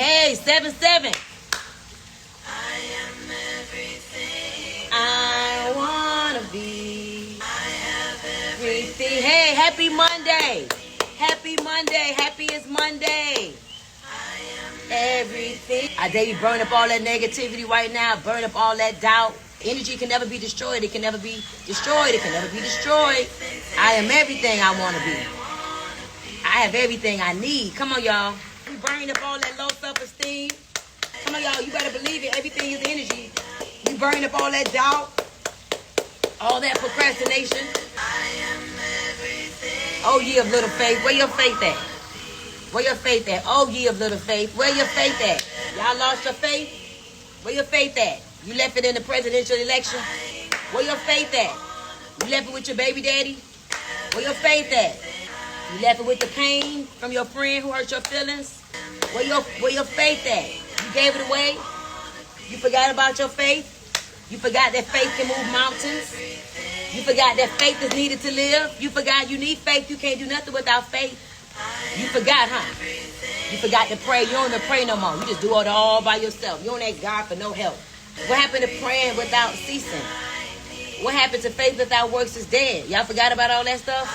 Hey, 7-7. I am everything I wanna be. I have Everything. Hey, happy Monday. Happy Monday. Happy is Monday. Everything. I dare you burn up all that negativity right now. Burn up all that doubt. Energy can never be destroyed. It can never be destroyed. It can never be destroyed. I am everything I want to be. I have everything I need. Come on, y'all. We burn up all that low self-esteem. Come on, y'all. You better believe it. Everything is energy. We burn up all that doubt. All that procrastination. Oh, ye of little faith. Where your faith at? Where your faith at? Oh, ye of little faith. Where your faith at? Y'all lost your faith? Where your faith at? You left it in the presidential election? Where your faith at? You left it with your baby daddy? Where your faith at? You left it with the pain from your friend who hurt your feelings? Where your faith at? You gave it away? You forgot about your faith? You forgot that faith can move mountains? You forgot that faith is needed to live? You forgot you need faith. You can't do nothing without faith. You forgot, huh? You forgot to pray. You don't even pray no more. You just do it all by yourself. You don't ask God for no help. What happened to praying without ceasing? What happened to faith without works is dead? Y'all forgot about all that stuff?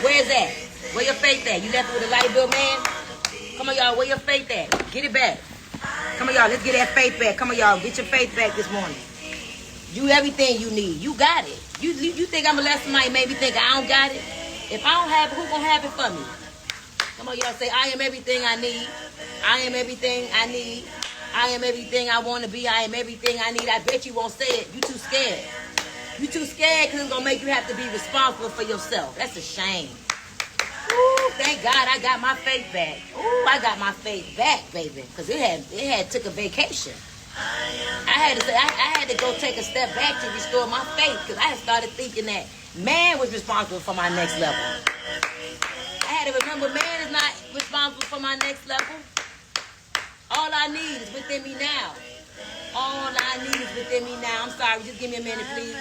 Where's that? Where your faith at? You left it with a light bill man? Come on, y'all. Where your faith at? Get it back. Come on, y'all. Let's get that faith back. Come on, y'all. Get your faith back this morning. You everything you need. You got it. You think I'm going to let somebody make me think I don't got it? If I don't have it, who going to have it for me? Come on, y'all. Say, I am everything I need. I am everything I need. I am everything I want to be. I am everything I need. I bet you won't say it. You too scared. You too scared because it's going to make you have to be responsible for yourself. That's a shame. Ooh, thank God I got my faith back. Ooh, I got my faith back, baby. Because it had took a vacation. I had to go take a step back to restore my faith because I had started thinking that man was responsible for my next level. I had to remember man is not responsible for my next level. All I need is within me now. All I need is within me now. I'm sorry, just give me a minute, please.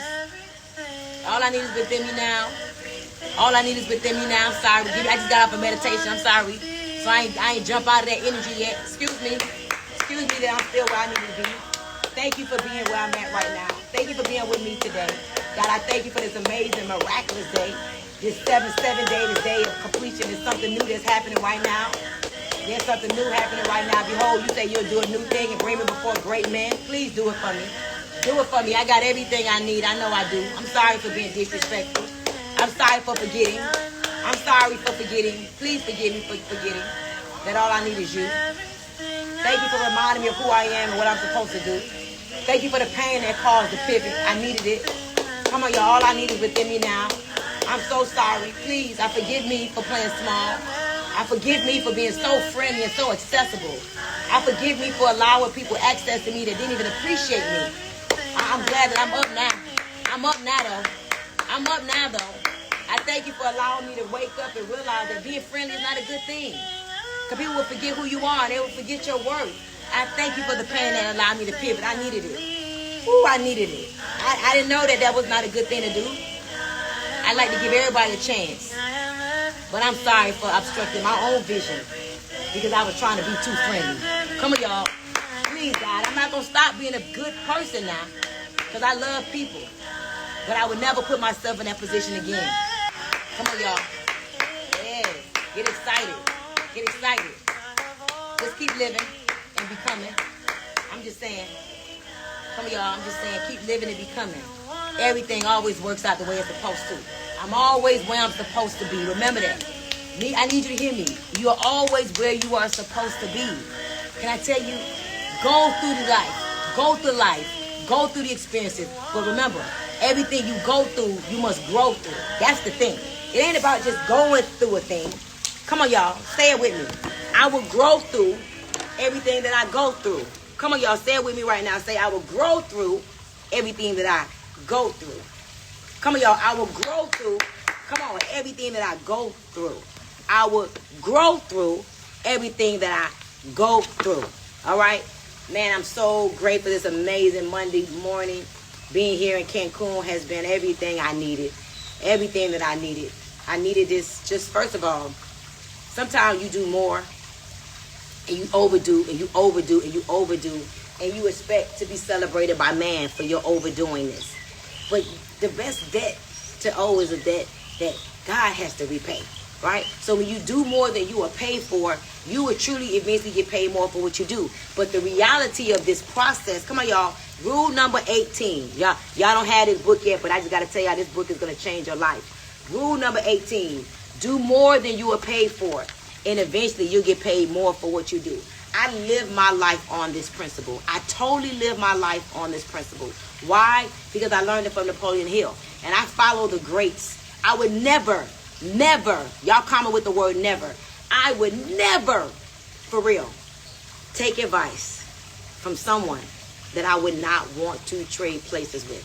All I need is within me now. All I need is within me now. I'm sorry. I just got off a meditation. I'm sorry. So I ain't jump out of that energy yet. Excuse me. Excuse me that I'm still where I need to be. Thank you for being where I'm at right now. Thank you for being with me today. God, I thank you for this amazing, miraculous day. This 7-7 day, this day of completion is something new that's happening right now. There's something new happening right now. Behold, you say you'll do a new thing and bring me before great men. Please do it for me. Do it for me. I got everything I need. I know I do. I'm sorry for being disrespectful. I'm sorry for forgetting. I'm sorry for forgetting. Please forgive me for forgetting that all I need is you. Thank you for reminding me of who I am and what I'm supposed to do. Thank you for the pain that caused the pivot. I needed it. Come on, y'all. All I need is within me now. I'm so sorry. Please, I forgive me for playing small. I forgive me for being so friendly and so accessible. I forgive me for allowing people access to me that didn't even appreciate me. I'm glad that I'm up now. I'm up now, though. I'm up now, though. I thank you for allowing me to wake up and realize that being friendly is not a good thing. Because people will forget who you are. They will forget your worth. I thank you for the pain that allowed me to pivot. I needed it. Ooh, I needed it. I didn't know that was not a good thing to do. I like to give everybody a chance. But I'm sorry for obstructing my own vision because I was trying to be too friendly. Come on, y'all. Please, God, I'm not going to stop being a good person now because I love people. But I would never put myself in that position again. Come on, y'all. Yes. Get excited. Get excited. Just keep living and becoming. I'm just saying. Come on, y'all. I'm just saying, keep living and becoming. Everything always works out the way it's supposed to. I'm always where I'm supposed to be. Remember that. I need you to hear me. You are always where you are supposed to be. Can I tell you? Go through the life. Go through life. Go through the experiences. But remember, everything you go through, you must grow through. That's the thing. It ain't about just going through a thing. Come on, y'all. Say it with me. I will grow through everything that I go through. Come on, y'all. Say it with me right now. Say, I will grow through everything that I go through. Come on, y'all. I will grow through. Come on, everything that I go through. I will grow through everything that I go through. All right? Man, I'm so grateful this amazing Monday morning. Being here in Cancun has been everything I needed. Everything that I needed. I needed this just, first of all, sometimes you do more and you overdo and you overdo and you overdo, and you expect to be celebrated by man for your overdoingness. But the best debt to owe is a debt that God has to repay, right? So when you do more than you are paid for, you will truly eventually get paid more for what you do. But the reality of this process, come on, y'all. Rule number 18. Y'all don't have this book yet, but I just got to tell y'all this book is going to change your life. Rule number 18. Do more than you are paid for, and eventually you'll get paid more for what you do. I live my life on this principle. I totally live my life on this principle. Why? Because I learned it from Napoleon Hill. And I follow the greats. I would never, y'all comment with the word never. I would never, for real, take advice from someone that I would not want to trade places with.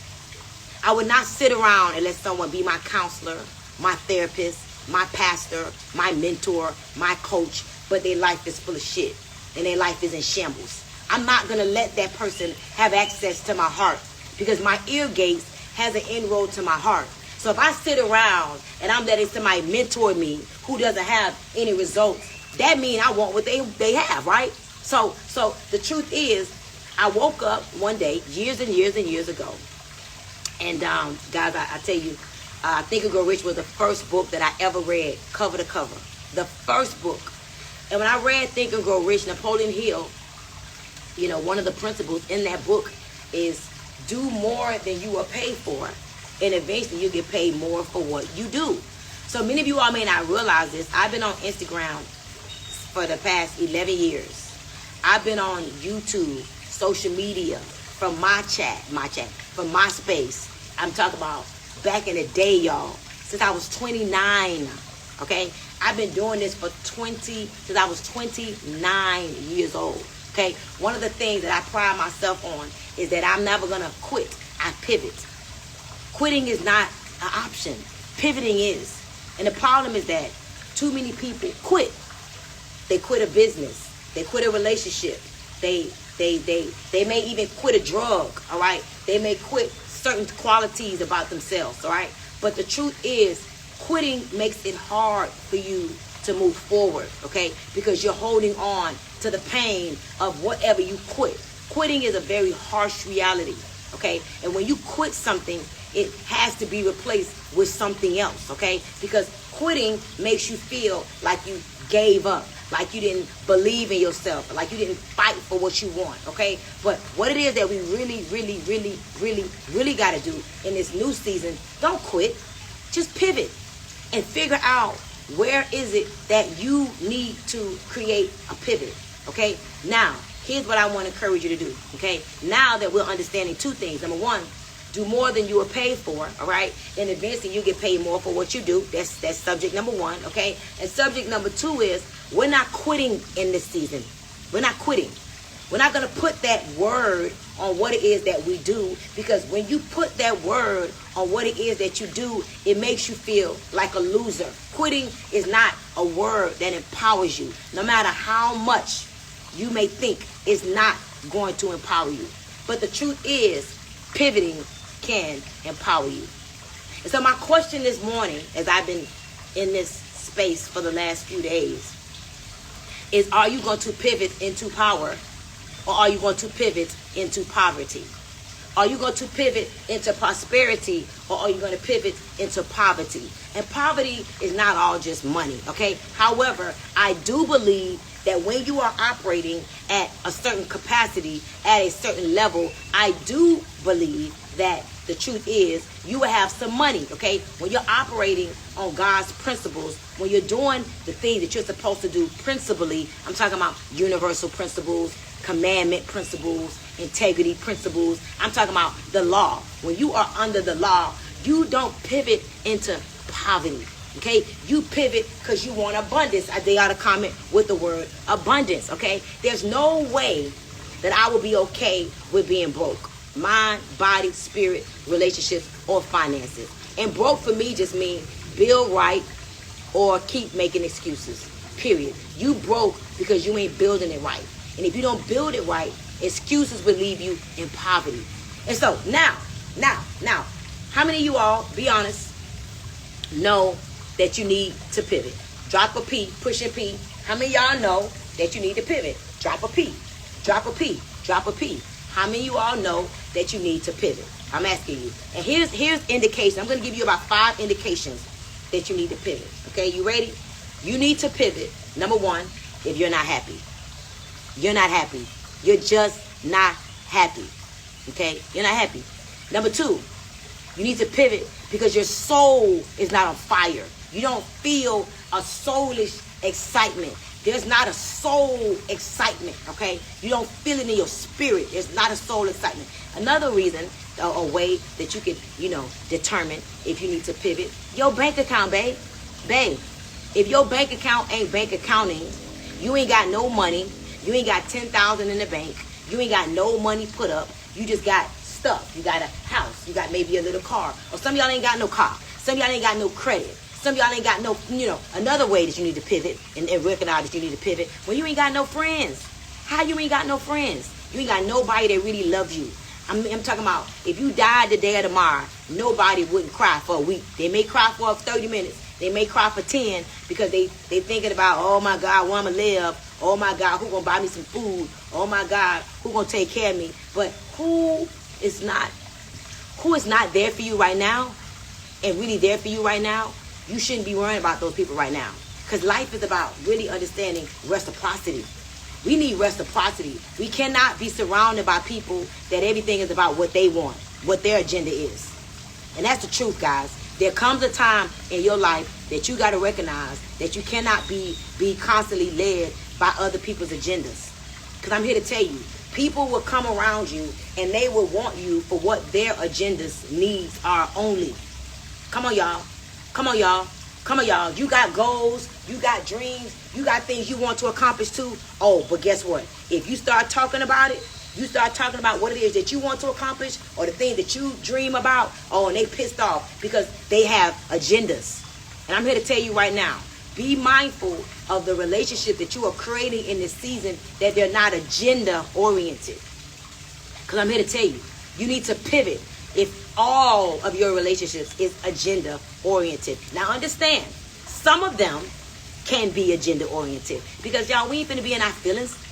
I would not sit around and let someone be my counselor, my therapist, my pastor, my mentor, my coach, but their life is full of shit and their life is in shambles. I'm not going to let that person have access to my heart, because my ear gates has an inroad to my heart. So if I sit around and I'm letting somebody mentor me who doesn't have any results, that means I want what they have, right? So the truth is, I woke up one day, years and years and years ago, and guys, I tell you, Think and Grow Rich was the first book that I ever read, cover to cover. The first book. And when I read Think and Grow Rich, Napoleon Hill, you know, one of the principles in that book is do more than you are paid for, and eventually you get paid more for what you do. So many of you all may not realize this. I've been on Instagram for the past 11 years. I've been on YouTube, social media, from my chat, from MySpace. I'm talking about back in the day, y'all, since I was 29, okay? I've been doing this since I was 29 years old, okay? One of the things that I pride myself on is that I'm never gonna quit. I pivot. Quitting is not an option. Pivoting is. And the problem is that too many people quit. They quit a business. They quit a relationship. They may even quit a drug, all right? They may quit certain qualities about themselves, all right? But the truth is, quitting makes it hard for you to move forward, okay? Because you're holding on to the pain of whatever you quit. Quitting is a very harsh reality, okay? And when you quit something, it has to be replaced with something else, okay? Because quitting makes you feel like you gave up, like you didn't believe in yourself, like you didn't fight for what you want, okay? But what it is that we really got to do in this new season, don't quit. Just pivot and figure out where is it that you need to create a pivot, okay? Now, here's what I want to encourage you to do, okay? Now that we're understanding two things. Number one, do more than you are paid for, all right? And eventually you get paid more for what you do. That's subject number one, okay? And subject number two is we're not quitting in this season. We're not quitting. We're not going to put that word on what it is that we do, because when you put that word on what it is that you do, it makes you feel like a loser. Quitting is not a word that empowers you. No matter how much you may think, it's not going to empower you. But the truth is, pivoting can empower you. And so my question this morning, as I've been in this space for the last few days, is are you going to pivot into power, or are you going to pivot into poverty? Are you going to pivot into prosperity, or are you going to pivot into poverty? And poverty is not all just money, okay? However, I do believe that when you are operating at a certain capacity, at a certain level, I do believe that the truth is you will have some money, okay? When you're operating on God's principles, when you're doing the things that you're supposed to do principally, I'm talking about universal principles, commandment principles, integrity principles. I'm talking about the law. When you are under the law, you don't pivot into poverty, okay? You pivot because you want abundance. They ought to comment with the word abundance, okay? There's no way that I will be okay with being broke. Mind, body, spirit, relationships, or finances. And broke for me just means build right or keep making excuses, period. You broke because you ain't building it right. And if you don't build it right, excuses will leave you in poverty. And so now, how many of you all, be honest, know that you need to pivot? Drop a P, push a P. How many of y'all know that you need to pivot? Drop a P. Drop a P. Drop a P. How many of you all know that you need to pivot? I'm asking you. And here's indication. I'm going to give you about 5 indications that you need to pivot. Okay, you ready? You need to pivot. Number 1, if you're not happy. You're not happy. You're just not happy. Okay? You're not happy. Number 2, you need to pivot because your soul is not on fire. You don't feel a soulish excitement. There's not a soul excitement, okay? You don't feel it in your spirit. There's not a soul excitement. Another reason, a way that you can, determine if you need to pivot, your bank account, babe. Babe, if your bank account ain't bank accounting, you ain't got no money, you ain't got $10,000 in the bank, you ain't got no money put up, you just got stuff. You got a house, you got maybe a little car, or some of y'all ain't got no car, some of y'all ain't got no credit, some of y'all ain't got no, another way that you need to pivot and recognize that you need to pivot, when you ain't got no friends. How you ain't got no friends? You ain't got nobody that really loves you. I'm talking about if you died today or tomorrow, nobody wouldn't cry for a week. They may cry for 30 minutes. They may cry for 10 because they thinking about, oh my God, where I'm gonna live? Oh my God, who gonna buy me some food? Oh my God, who gonna take care of me? But who is not there for you right now and really there for you right now? You shouldn't be worrying about those people right now. Because life is about really understanding reciprocity. We need reciprocity. We cannot be surrounded by people that everything is about what they want, what their agenda is. And that's the truth, guys. There comes a time in your life that you got to recognize that you cannot be constantly led by other people's agendas. Because I'm here to tell you, people will come around you and they will want you for what their agendas, needs are only. Come on, y'all. Come on, y'all. Come on, y'all. You got goals. You got dreams. You got things you want to accomplish too. Oh, but guess what? If you start talking about it, you start talking about what it is that you want to accomplish or the things that you dream about, oh, and they pissed off because they have agendas. And I'm here to tell you right now, be mindful of the relationship that you are creating in this season, that they're not agenda oriented. Because I'm here to tell you, you need to pivot if all of your relationships is agenda oriented. Now understand, some of them can be agenda oriented because y'all, we ain't finna be in our feelings.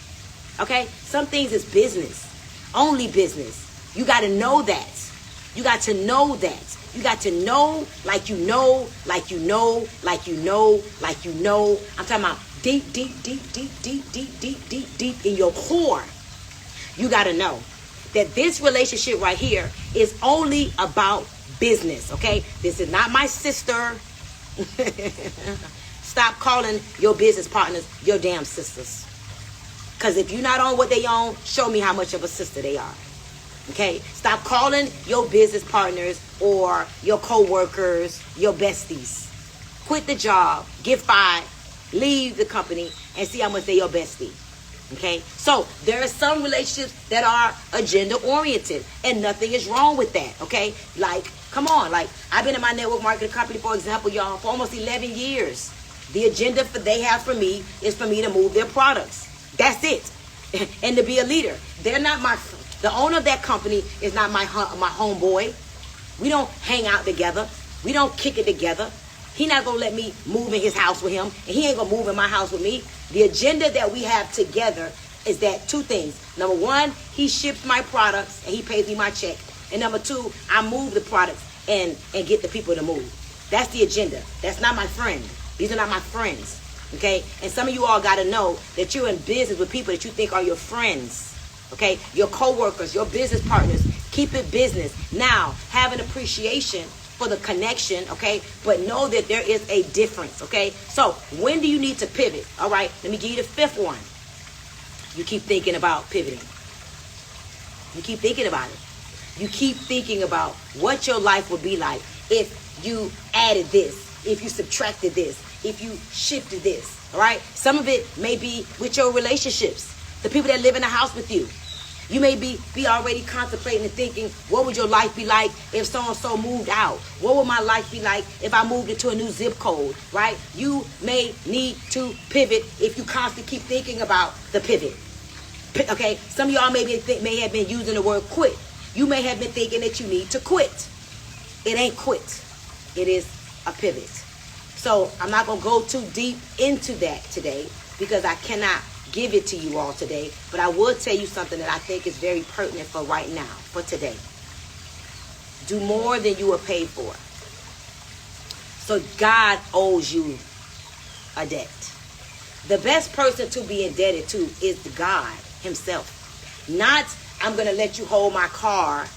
Okay? Some things is business. Only business. You got to know that. You got to know that. You got to know like you know, like you know, like you know, like you know. I'm talking about deep, deep, deep, deep, deep, deep, deep, deep, deep in your core. You got to know that this relationship right here is only about business, okay? This is not my sister. Stop calling your business partners your damn sisters. Because if you're not on what they own, show me how much of a sister they are. Okay? Stop calling your business partners or your co-workers your besties. Quit the job, get fired, leave the company, and see how much they're your bestie. Okay? So, there are some relationships that are agenda-oriented, and nothing is wrong with that. Okay? Like, come on. Like, I've been in my network marketing company, for example, y'all, for almost 11 years. The agenda they have for me is for me to move their products. That's it. And to be a leader. They're not the owner of that company is not my homeboy. We don't hang out together. We don't kick it together. He not going to let me move in his house with him. And he ain't going to move in my house with me. The agenda that we have together is that 2 things. Number 1, he ships my products and he pays me my check. And number 2, I move the products and get the people to move. That's the agenda. That's not my friend. These are not my friends. Okay? And some of you all got to know that you're in business with people that you think are your friends. Okay? Your co-workers, your business partners. Keep it business. Now, have an appreciation for the connection, okay? But know that there is a difference, okay? So, when do you need to pivot? All right, let me give you the 5th one. You keep thinking about pivoting. You keep thinking about it. You keep thinking about what your life would be like if you added this, if you subtracted this, if you shifted this, all right? Some of it may be with your relationships, the people that live in the house with you. You may be already contemplating and thinking, what would your life be like if so-and-so moved out? What would my life be like if I moved into a new zip code, right? You may need to pivot if you constantly keep thinking about the pivot. Okay, some of y'all may have been using the word quit. You may have been thinking that you need to quit. It ain't quit. It is a pivot. So I'm not going to go too deep into that today because I cannot give it to you all today, but I will tell you something that I think is very pertinent for right now, for today. Do more than you were paid for. So God owes you a debt. The best person to be indebted to is God himself. Not, I'm going to let you hold my car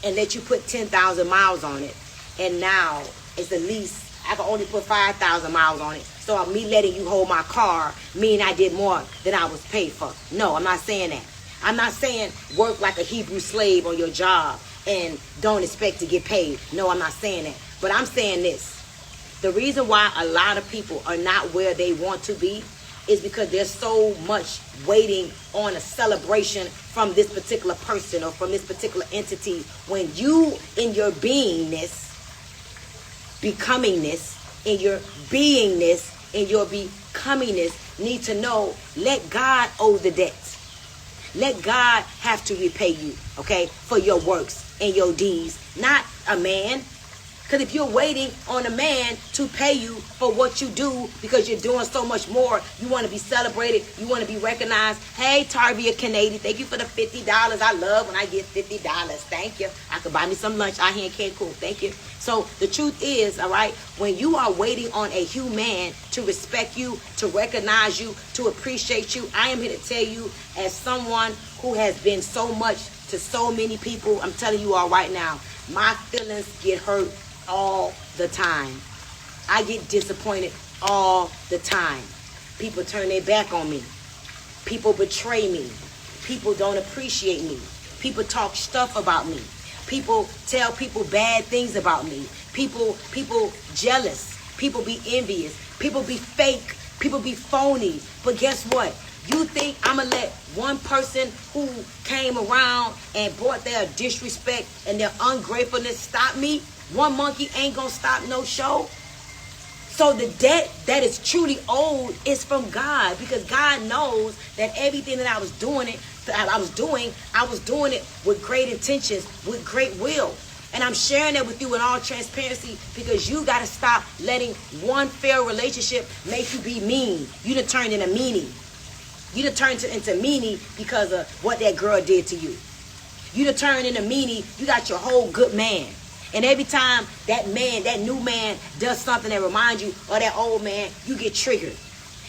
and let you put 10,000 miles on it, and now it's the least, I can only put 5,000 miles on it. So me letting you hold my car mean I did more than I was paid for. No, I'm not saying that. I'm not saying work like a Hebrew slave on your job and don't expect to get paid. No, I'm not saying that. But I'm saying this. The reason why a lot of people are not where they want to be is because there's so much waiting on a celebration from this particular person or from this particular entity, when you, in your becomingness, in your beingness, in your becomingness, need to know, let God owe the debt. Let God have to repay you, okay, for your works and your deeds, not a man. Because if you're waiting on a man to pay you for what you do because you're doing so much more, you want to be celebrated, you want to be recognized. Hey, Tarvia Kennedy, thank you for the $50. I love when I get $50. Thank you. I could buy me some lunch out here in Cancun. Thank you. So the truth is, all right, when you are waiting on a human to respect you, to recognize you, to appreciate you, I am here to tell you, as someone who has been so much to so many people, I'm telling you all right now, my feelings get hurt all the time. I get disappointed all the time. People turn their back on me. People betray me. People don't appreciate me. People talk stuff about me. People tell people bad things about me. People jealous. People be envious. People be fake. People be phony. But guess what? You think I'm going to let one person who came around and brought their disrespect and their ungratefulness stop me? One monkey ain't going to stop no show. So the debt that is truly owed is from God, because God knows that everything that I was doing it with great intentions, with great will. And I'm sharing that with you in all transparency, because you got to stop letting one fair relationship make you be mean. You done turned into meanie. You done turned into meanie because of what that girl did to you. You done turned into meanie. You got your whole good man. And every time that man, that new man, does something that reminds you of that old man, you get triggered.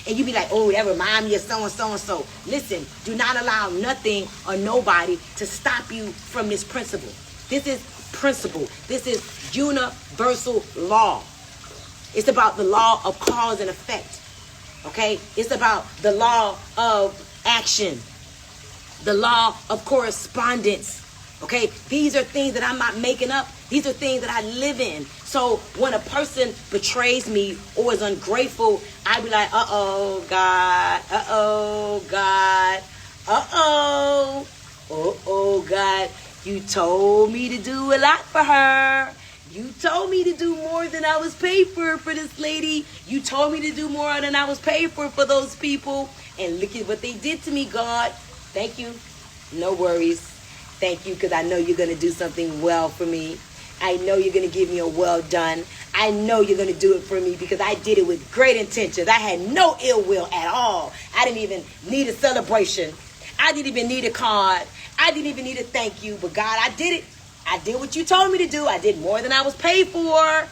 And you be like, oh, that reminds me of so-and-so and so. Listen, do not allow nothing or nobody to stop you from this principle. This is principle. This is universal law. It's about the law of cause and effect. Okay? It's about the law of action. The law of correspondence. Okay? These are things that I'm not making up. These are things that I live in. So when a person betrays me or is ungrateful, I be like, uh-oh, God. Uh-oh, God. Uh-oh. Uh-oh, God. You told me to do a lot for her. You told me to do more than I was paid for this lady. You told me to do more than I was paid for those people. And look at what they did to me, God. Thank you. No worries. Thank you, because I know you're going to do something well for me. I know you're going to give me a well done. I know you're going to do it for me, because I did it with great intentions. I had no ill will at all. I didn't even need a celebration. I didn't even need a card. I didn't even need a thank you. But God, I did it. I did what you told me to do. I did more than I was paid for.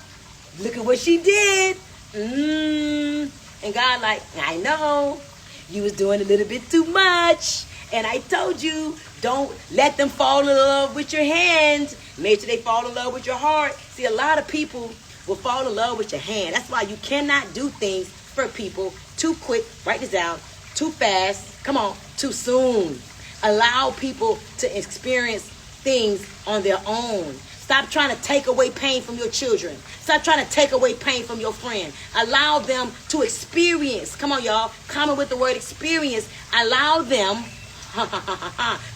Look at what she did. And God like, I know. You was doing a little bit too much. And I told you, don't let them fall in love with your hands. Make sure they fall in love with your heart. See, a lot of people will fall in love with your hand. That's why you cannot do things for people too quick. Write this down. Too fast. Come on. Too soon. Allow people to experience things on their own. Stop trying to take away pain from your children. Stop trying to take away pain from your friend. Allow them to experience. Come on, y'all. Comment with the word experience. Allow them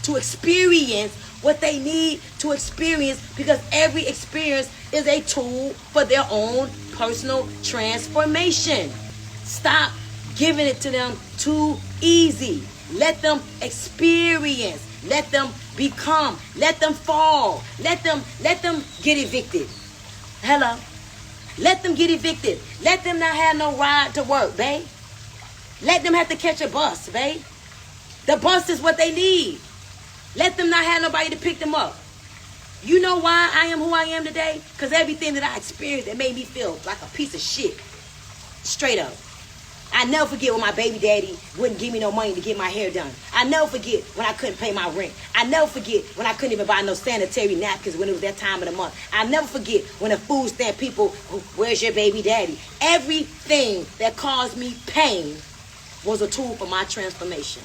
to experience what they need to experience, because every experience is a tool for their own personal transformation. Stop giving it to them too easy. Let them experience. Let them become. Let them fall. Let them get evicted. Hello. Let them get evicted. Let them not have no ride to work, babe. Let them have to catch a bus, babe. The bus is what they need. Let them not have nobody to pick them up. You know why I am who I am today? Because everything that I experienced that made me feel like a piece of shit. Straight up. I never forget when my baby daddy wouldn't give me no money to get my hair done. I never forget when I couldn't pay my rent. I never forget when I couldn't even buy no sanitary napkins when it was that time of the month. I never forget when the food stamp people, where's your baby daddy? Everything that caused me pain was a tool for my transformation.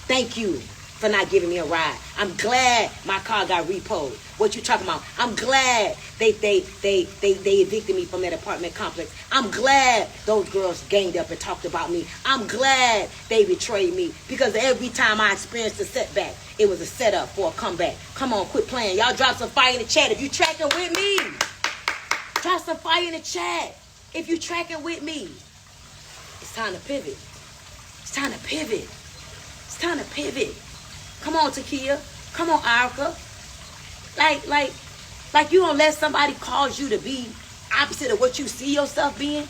Thank you for not giving me a ride. I'm glad my car got repoed. What you talking about? I'm glad they evicted me from that apartment complex. I'm glad those girls ganged up and talked about me. I'm glad they betrayed me, because every time I experienced a setback, it was a setup for a comeback. Come on, quit playing. Y'all drop some fire in the chat if you tracking with me. Drop some fire in the chat if you tracking with me. It's time to pivot. It's time to pivot. It's time to pivot. Come on, Takia. Come on, Erica. Like you gonna let somebody cause you to be opposite of what you see yourself being?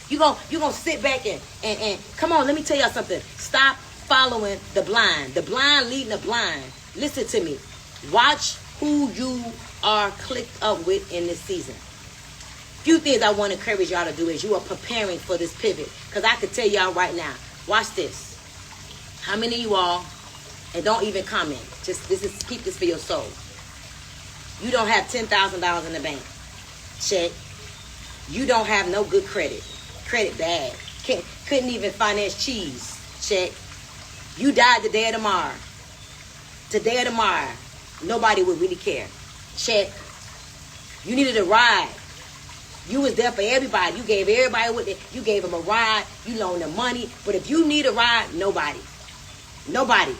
You gonna sit back and come on, let me tell y'all something. Stop following the blind. The blind leading the blind. Listen to me. Watch who you are clicked up with in this season. Few things I want to encourage y'all to do is you are preparing for this pivot. Because I can tell y'all right now, watch this. How many of you all, and don't even comment, just keep this for your soul. You don't have $10,000 in the bank. Check. You don't have no good credit. Credit bad. Couldn't even finance cheese. Check. You died today or tomorrow. Today or tomorrow. Nobody would really care. Check. You needed a ride. You was there for everybody. You gave everybody what you gave them a ride. You loaned them money. But if you need a ride, nobody. Nobody.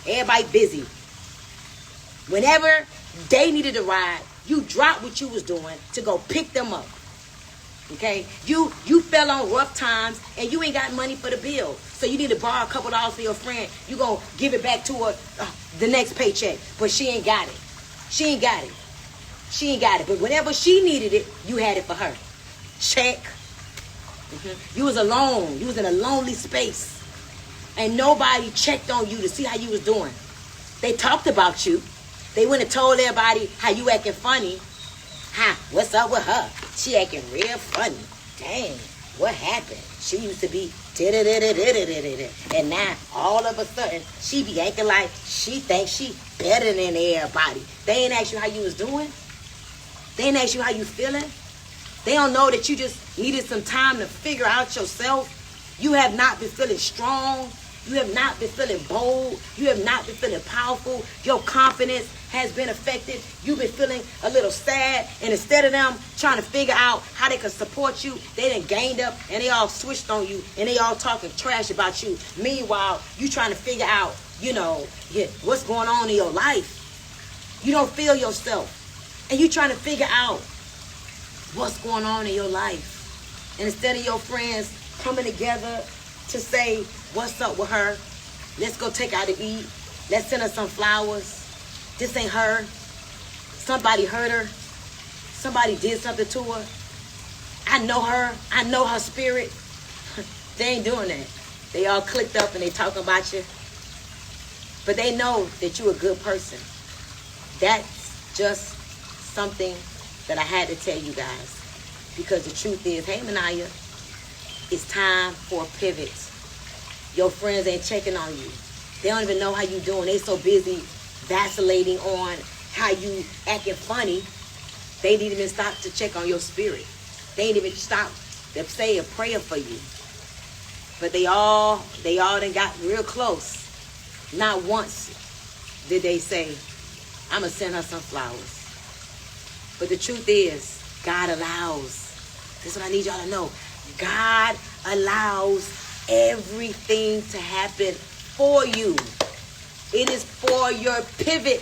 Everybody busy. Whenever they needed a ride, you dropped what you was doing to go pick them up. Okay? You fell on rough times and you ain't got money for the bill. So you need to borrow a couple dollars for your friend. You gonna give it back to her the next paycheck. But she ain't got it. She ain't got it. But whenever she needed it, you had it for her. Check. You was alone. You was in a lonely space. And nobody checked on you to see how you was doing. They talked about you. They went and told everybody how you acting funny. What's up with her? She acting real funny. Dang, what happened? She used to be and now all of a sudden she be acting like she thinks she better than everybody. They ain't ask you how you was doing. They ain't ask you how you feeling. They don't know that you just needed some time to figure out yourself. You have not been feeling strong. You have not been feeling bold. You have not been feeling powerful. Your confidence has been affected. You've been feeling a little sad. And instead of them trying to figure out how they can support you, they done gained up and they all switched on you and they all talking trash about you. Meanwhile, you trying to figure out, what's going on in your life. You don't feel yourself. And you trying to figure out what's going on in your life. And instead of your friends coming together to say, what's up with her? Let's go take her out to eat. Let's send her some flowers. This ain't her. Somebody hurt her. Somebody did something to her. I know her. I know her spirit. They ain't doing that. They all clicked up and they talking about you. But they know that you're a good person. That's just something that I had to tell you guys. Because the truth is, hey, Manaya, it's time for a pivot. Your friends ain't checking on you. They don't even know how you doing. They so busy vacillating on how you acting funny. They didn't even stop to check on your spirit. They ain't even stop to say a prayer for you. But they all done got real close. Not once did they say, I'm going to send her some flowers. But the truth is, God allows. This is what I need y'all to know. God allows everything to happen for you. It is for your pivot.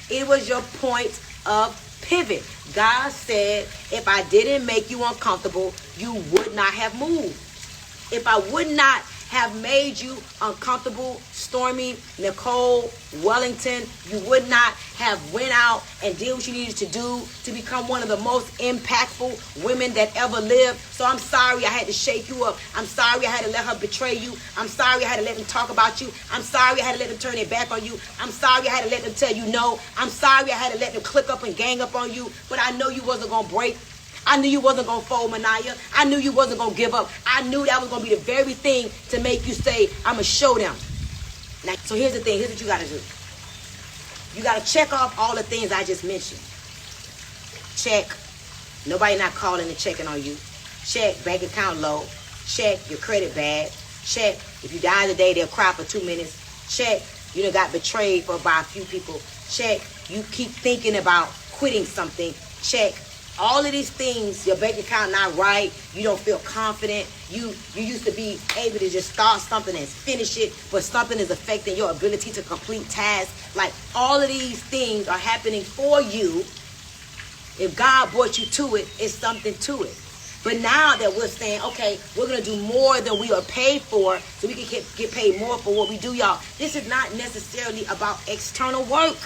It was your point of pivot. God said, if I didn't make you uncomfortable, you would not have moved. If I would not have made you uncomfortable, Stormy, Nicole, Wellington, you would not have went out and did what you needed to do to become one of the most impactful women that ever lived. So I'm sorry I had to shake you up. I'm sorry I had to let her betray you. I'm sorry I had to let them talk about you. I'm sorry I had to let them turn their back on you. I'm sorry I had to let them tell you no. I'm sorry I had to let them click up and gang up on you. But I know you wasn't going to break. I knew you wasn't going to fold, Manaya. I knew you wasn't going to give up. I knew that was going to be the very thing to make you say, I'm going to show them. Now, so here's the thing. Here's what you got to do. You got to check off all the things I just mentioned. Check. Nobody not calling and checking on you. Check. Bank account low. Check. Your credit bad. Check. If you die today, they'll cry for 2 minutes. Check. You done got betrayed by a few people. Check. You keep thinking about quitting something. Check. All of these things, your bank account not right, you don't feel confident, you used to be able to just start something and finish it, but something is affecting your ability to complete tasks. Like, all of these things are happening for you. If God brought you to it, it's something to it. But now that we're saying, okay, we're going to do more than we are paid for, so we can get paid more for what we do, y'all. This is not necessarily about external work.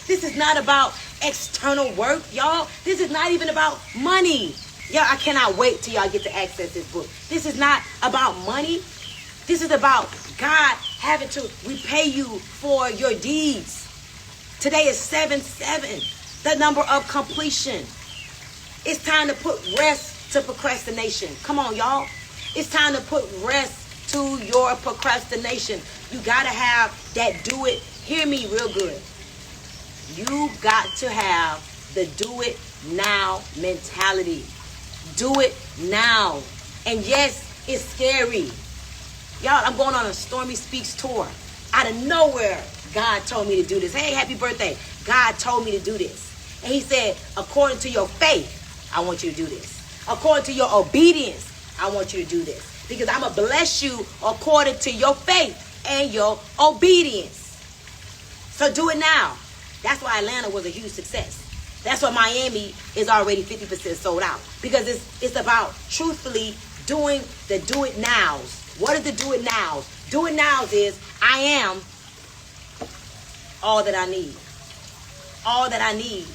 This is not about external work, y'all. This is not even about money. Y'all, I cannot wait till y'all get to access this book. This is not about money. This is about God having to repay you for your deeds. Today is 7-7, the number of completion. It's time to put rest to procrastination. Come on, y'all. It's time to put rest to your procrastination. You got to have that do it. Hear me real good. You got to have the do it now mentality. Do it now. And yes, it's scary. Y'all, I'm going on a Stormy Speaks tour. Out of nowhere, God told me to do this. Hey, happy birthday. God told me to do this. And he said, according to your faith, I want you to do this. According to your obedience, I want you to do this. Because I'm going to bless you according to your faith and your obedience. So do it now. That's why Atlanta was a huge success. That's why Miami is already 50% sold out. Because it's about truthfully doing the do it nows. What is the do it nows? Do it nows is I am all that I need. All that I need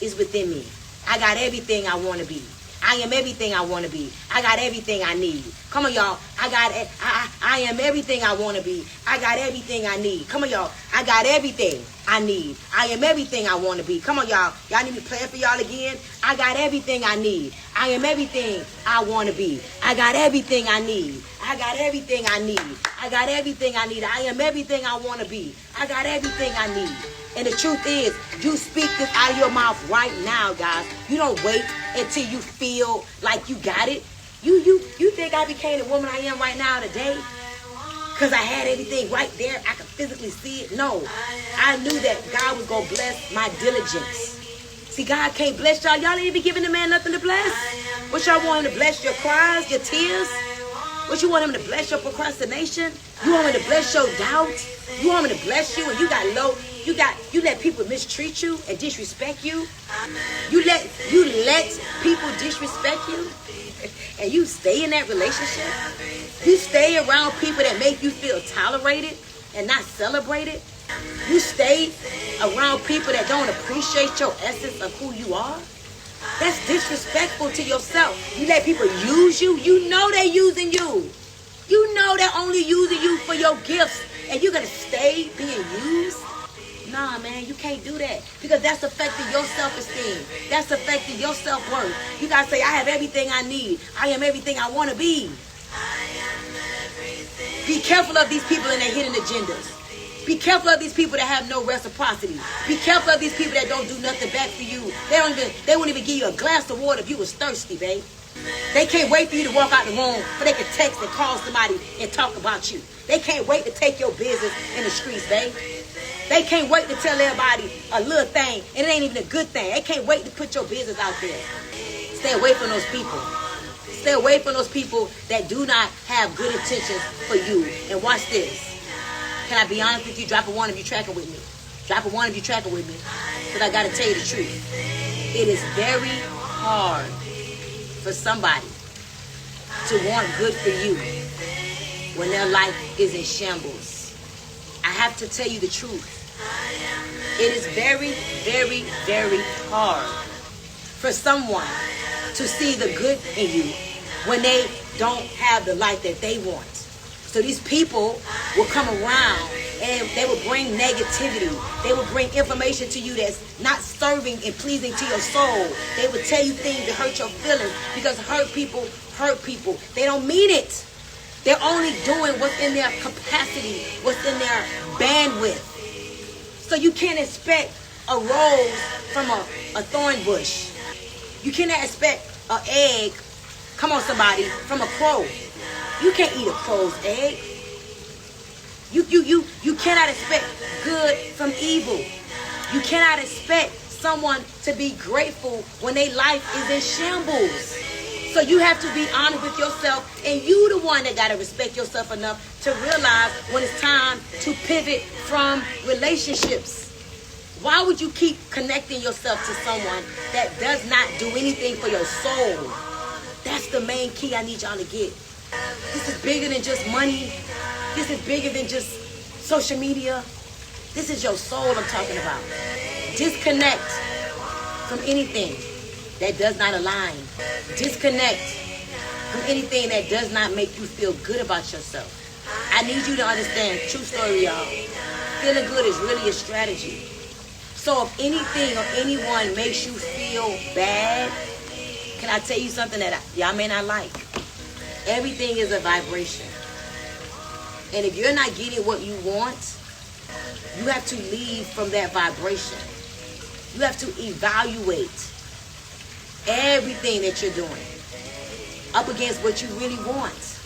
is within me. I got everything I want to be. I am everything I want to be. I got everything I need. Come on, y'all. I am everything I want to be. I got everything I need. Come on, y'all. I got everything I need. I am everything I want to be. Come on, y'all. Y'all need me playing for y'all again? I got everything I need. I am everything I want to be. I got everything I need. I got everything I need. I got everything I need. I am everything I want to be. I got everything I need. And the truth is, you speak this out of your mouth right now, guys. You don't wait until you feel like you got it. You think I became the woman I am right now today? Because I had everything right there. I could physically see it. No. I knew that God was going to bless my diligence. See, God can't bless y'all. Y'all ain't even giving the man nothing to bless. What y'all want him to bless? Your cries, your tears? What you want him to bless? Your procrastination? You want him to bless your doubt? You want him to bless you and you got low? You let people mistreat you and disrespect you? You let people disrespect you? And you stay in that relationship? You stay around people that make you feel tolerated and not celebrated? You stay around people that don't appreciate your essence of who you are? That's disrespectful to yourself. You let people use you. You know they're using you. You know they're only using you for your gifts. And you're going to stay being used? Nah, man, you can't do that. Because that's affecting your self-esteem. That's affecting your self-worth. You got to say, I have everything I need. I am everything I want to be. Be careful of these people and their hidden agendas. Be careful of these people that have no reciprocity. Be careful of these people that don't do nothing back for you. They won't even give you a glass of water if you was thirsty, babe. They can't wait for you to walk out the room so they can text and call somebody and talk about you. They can't wait to take your business in the streets, babe. They can't wait to tell everybody a little thing, and it ain't even a good thing. They can't wait to put your business out there. Stay away from those people. Stay away from those people that do not have good intentions for you. And watch this. Can I be honest with you? Drop a one if you're tracking with me. Drop a one if you're tracking with me. Because I got to tell you the truth. It is very hard for somebody to want good for you when their life is in shambles. I have to tell you the truth. It is very, very, very hard for someone to see the good in you when they don't have the life that they want. So these people will come around and they will bring negativity. They will bring information to you that's not serving and pleasing to your soul. They will tell you things that hurt your feelings, because hurt people hurt people. They don't mean it. They're only doing what's in their capacity, what's in their bandwidth. So you can't expect a rose from a thorn bush. You cannot expect an egg, come on somebody, from a crow. You can't eat a crow's egg. You cannot expect good from evil. You cannot expect someone to be grateful when their life is in shambles. So you have to be honest with yourself, and you the one that got to respect yourself enough to realize when it's time to pivot from relationships. Why would you keep connecting yourself to someone that does not do anything for your soul? That's the main key I need y'all to get. This is bigger than just money. This is bigger than just social media. This is your soul I'm talking about. Disconnect from anything that does not align. Disconnect from anything that does not make you feel good about yourself. I need you to understand, true story, y'all. Feeling good is really a strategy. So if anything or anyone makes you feel bad, can I tell you something that y'all may not like? Everything is a vibration. And if you're not getting what you want, you have to leave from that vibration. You have to evaluate everything that you're doing up against what you really want.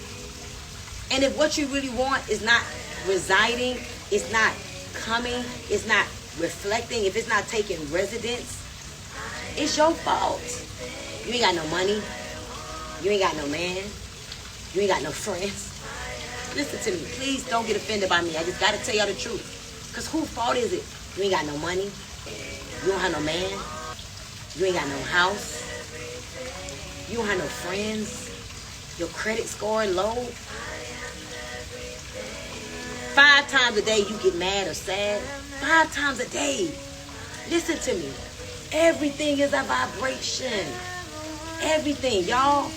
And if what you really want is not residing, it's not coming, it's not reflecting, if it's not taking residence, it's your fault. You ain't got no money. You ain't got no man. You ain't got no friends. Listen to me. Please don't get offended by me. I just got to tell y'all the truth. Because whose fault is it? You ain't got no money. You don't have no man. You ain't got no house. You don't have no friends. Your credit score low. 5 times a day you get mad or sad. 5 times a day. Listen to me. Everything is a vibration. Everything, y'all.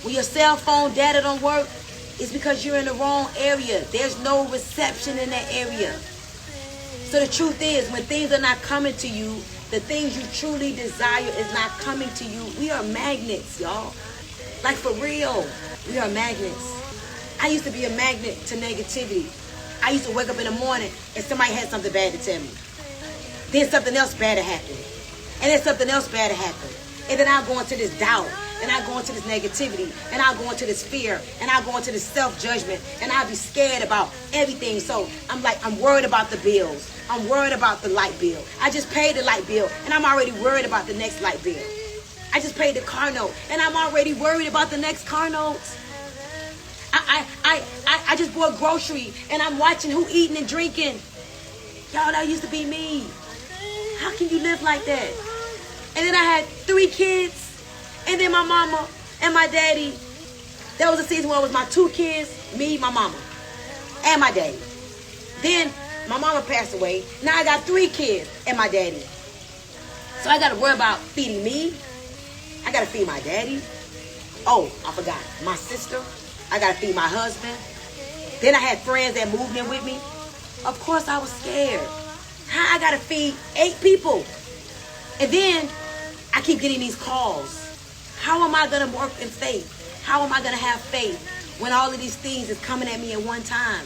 When your cell phone data don't work, it's because you're in the wrong area. There's no reception in that area. So the truth is, when things are not coming to you, the things you truly desire is not coming to you. We are magnets, y'all. Like for real. We are magnets. I used to be a magnet to negativity. I used to wake up in the morning and somebody had something bad to tell me. Then something else bad happened. And then something else bad happened. And then I'll go into this doubt. And I'll go into this negativity. And I'll go into this fear. And I'll go into this self-judgment. And I'll be scared about everything. So I'm worried about the bills. I'm worried about the light bill. I just paid the light bill. And I'm already worried about the next light bill. I just paid the car note. And I'm already worried about the next car note. I just bought grocery. And I'm watching who eating and drinking. Y'all, that used to be me. How can you live like that? And then I had 3 kids. And then my mama and my daddy. There was a season where it was my 2 kids, me, my mama, and my daddy. Then my mama passed away. Now I got 3 kids and my daddy. So I got to worry about feeding me. I got to feed my daddy. Oh, I forgot. My sister. I got to feed my husband. Then I had friends that moved in with me. Of course I was scared. How I got to feed 8 people? And then I keep getting these calls. How am I going to work in faith? How am I going to have faith when all of these things is coming at me at one time?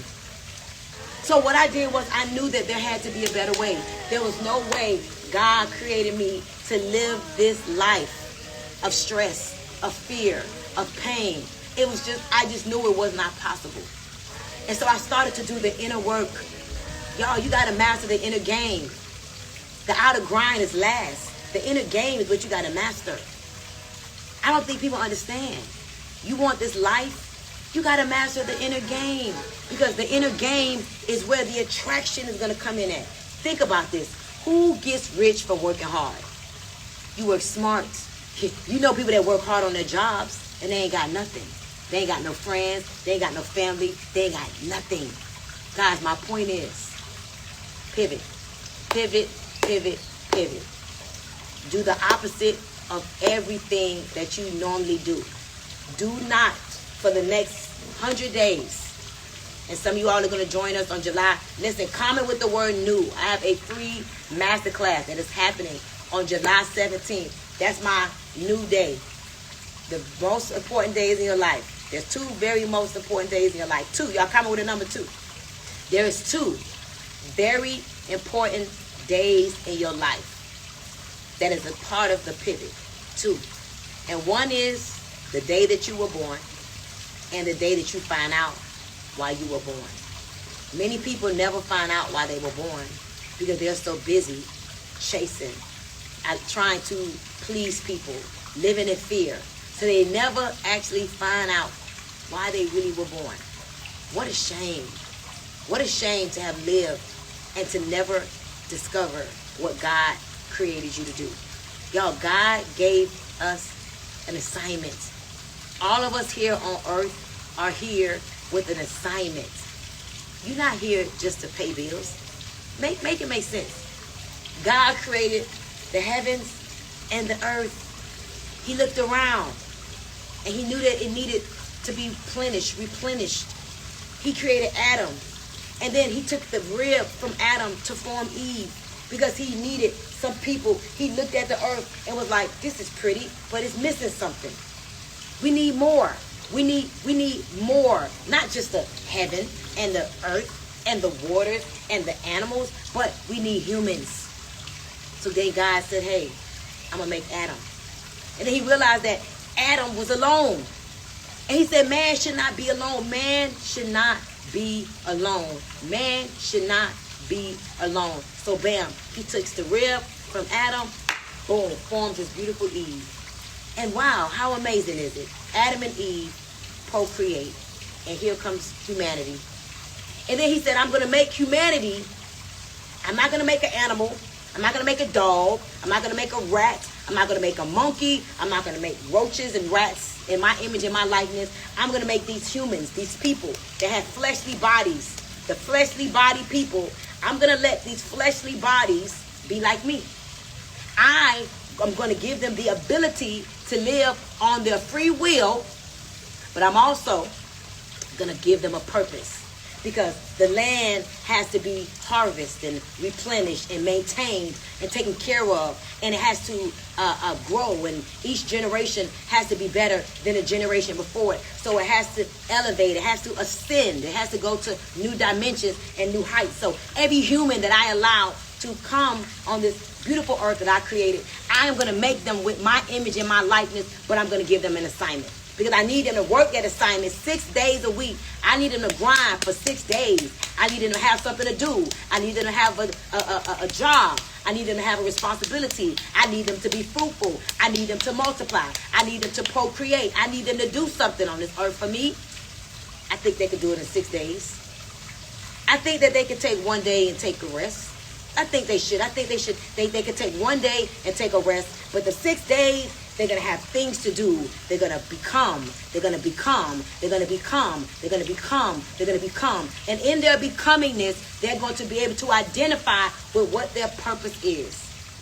So what I did was I knew that there had to be a better way. There was no way God created me to live this life of stress, of fear, of pain. It was just, I just knew it was not possible. And so I started to do the inner work. Y'all, you got to master the inner game. The outer grind is last. The inner game is what you got to master. I don't think people understand. You want this life, you got to master the inner game. Because the inner game is where the attraction is going to come in at. Think about this. Who gets rich from working hard? You work smart. You know people that work hard on their jobs and they ain't got nothing. They ain't got no friends. They ain't got no family. They ain't got nothing. Guys, my point is, pivot. Pivot, pivot, pivot. Do the opposite of everything that you normally do. Do not, for the next 100 days, and some of you all are going to join us on July. Listen, comment with the word new. I have a free masterclass that is happening on July 17th. That's my new day. The most important days in your life. There's two very most important days in your life. Two. Y'all comment with a number 2. There is 2 very important days in your life that is a part of the pivot. 2. And one is the day that you were born and the day that you find out why you were born. Many people never find out why they were born because they're so busy chasing, trying to please people, living in fear. So they never actually find out why they really were born. What a shame. What a shame to have lived and to never discover what God created you to do. Y'all, God gave us an assignment. All of us here on earth are here with an assignment. You're not here just to pay bills. Make it make sense. God created the heavens and the earth. He looked around and he knew that it needed to be replenished. He created Adam. And then he took the rib from Adam to form Eve because he needed some people. He looked at the earth and was like, this is pretty, but it's missing something. We need more. We need more. Not just the heaven and the earth and the waters and the animals, but we need humans. So then God said, hey, I'm going to make Adam. And then he realized that Adam was alone. And he said, man should not be alone. Man should not be alone. Man should not be alone. So bam, he takes the rib from Adam, boom, forms his beautiful Eve. And wow, how amazing is it? Adam and Eve procreate, and here comes humanity. And then he said, I'm going to make humanity. I'm not going to make an animal. I'm not going to make a dog. I'm not going to make a rat. I'm not going to make a monkey. I'm not going to make roaches and rats in my image and my likeness. I'm going to make these humans, these people that have fleshly bodies, the fleshly body people. I'm going to let these fleshly bodies be like me. I am going to give them the ability to live on their free will, but I'm also going to give them a purpose. Because the land has to be harvested and replenished and maintained and taken care of. And it has to grow. And each generation has to be better than the generation before it. So it has to elevate. It has to ascend. It has to go to new dimensions and new heights. So every human that I allow to come on this beautiful earth that I created, I am going to make them with my image and my likeness, but I'm going to give them an assignment. Because I need them to work that assignment 6 days a week. I need them to grind for 6 days. I need them to have something to do. I need them to have a job. I need them to have a responsibility. I need them to be fruitful. I need them to multiply. I need them to procreate. I need them to do something on this earth for me. I think they could do it in 6 days. I think that they could take 1 day and take a rest. I think they should. I think they should. They could take 1 day and take a rest. But the 6 days, they're going to have things to do. They're going to become. They're going to become. They're going to become. They're going to become. They're going to become. And in their becomingness, they're going to be able to identify with what their purpose is.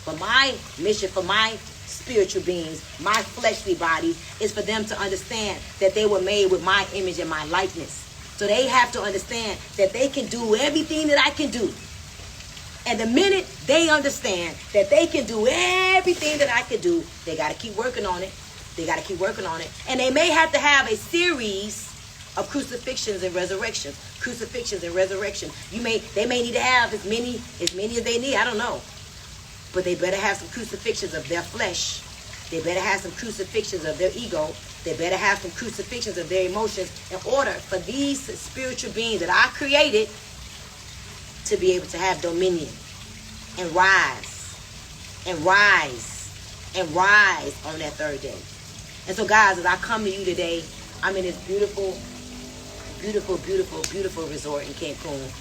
For my mission, for my spiritual beings, my fleshly body, is for them to understand that they were made with my image and my likeness. So they have to understand that they can do everything that I can do. And the minute they understand that they can do everything that I can do, they got to keep working on it. They got to keep working on it. And they may have to have a series of crucifixions and resurrections. Crucifixions and resurrection. They may need to have as many as they need. I don't know. But they better have some crucifixions of their flesh. They better have some crucifixions of their ego. They better have some crucifixions of their emotions in order for these spiritual beings that I created to be able to have dominion and rise and rise and rise on that third day. And so, guys, as I come to you today, I'm in this beautiful, beautiful, beautiful, beautiful resort in Cancun.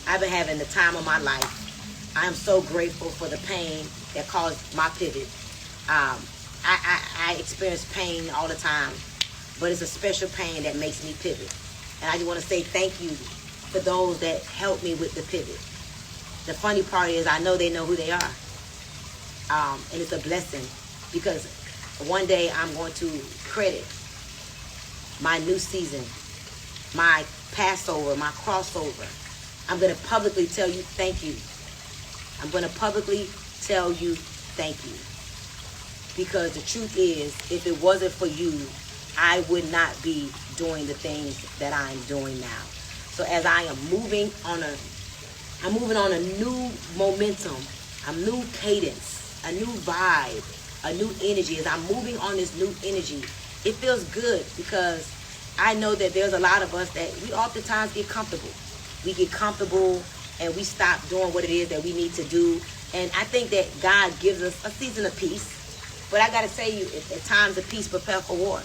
I've been having the time of my life. I'm so grateful for the pain that caused my pivot. I experience pain all the time, but it's a special pain that makes me pivot. And I just want to say thank you for those that helped me with the pivot. The funny part is I know they know who they are. And it's a blessing because one day I'm going to credit my new season, my Passover, my crossover. I'm going to publicly tell you thank you. I'm going to publicly tell you thank you. Because the truth is, if it wasn't for you, I would not be doing the things that I'm doing now. So as I am moving on a new momentum, a new cadence, a new vibe, a new energy. As I'm moving on this new energy, it feels good because I know that there's a lot of us that we oftentimes get comfortable. We get comfortable and we stop doing what it is that we need to do. And I think that God gives us a season of peace. But I got to say, you, at times of peace prepare for war.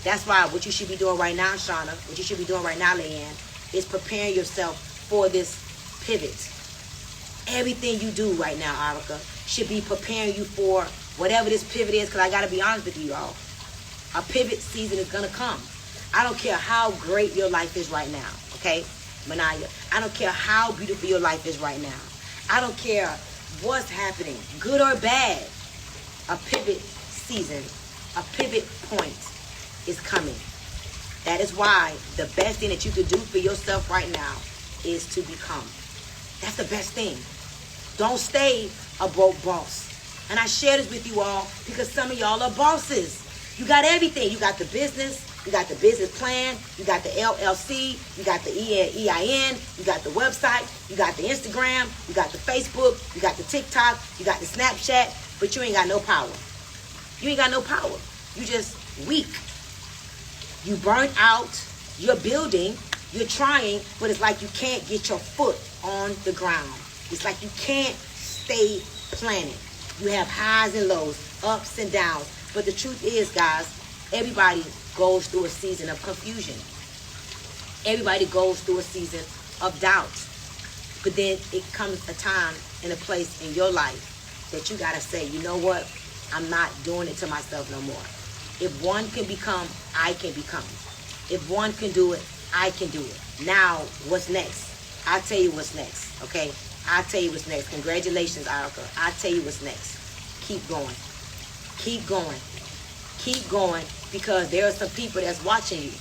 That's why what you should be doing right now, Shauna, what you should be doing right now, Leanne, is preparing yourself for this pivot. Everything you do right now, Arica, should be preparing you for whatever this pivot is, because I got to be honest with you, y'all. A pivot season is going to come. I don't care how great your life is right now, okay, Manaya? I don't care how beautiful your life is right now. I don't care what's happening, good or bad. A pivot season, a pivot point is coming. That is why the best thing that you could do for yourself right now is to become. That's the best thing. Don't stay a broke boss. And I share this with you all because some of y'all are bosses. You got everything. You got the business. You got the business plan. You got the LLC. You got the EIN. You got the website. You got the Instagram. You got the Facebook. You got the TikTok. You got the Snapchat. But you ain't got no power. You ain't got no power. You just weak. You burnt out. You're building. You're trying. But it's like you can't get your foot on the ground. It's like you can't stay planted. You have highs and lows, ups and downs. But the truth is, guys, everybody goes through a season of confusion. Everybody goes through a season of doubt. But then it comes a time and a place in your life that you got to say, you know what? I'm not doing it to myself no more. If one can become, I can become. If one can do it, I can do it. Now, what's next? I'll tell you what's next, okay? I'll tell you what's next. Congratulations, Arica. I'll tell you what's next. Keep going. Keep going. Keep going, because there are some people that's watching you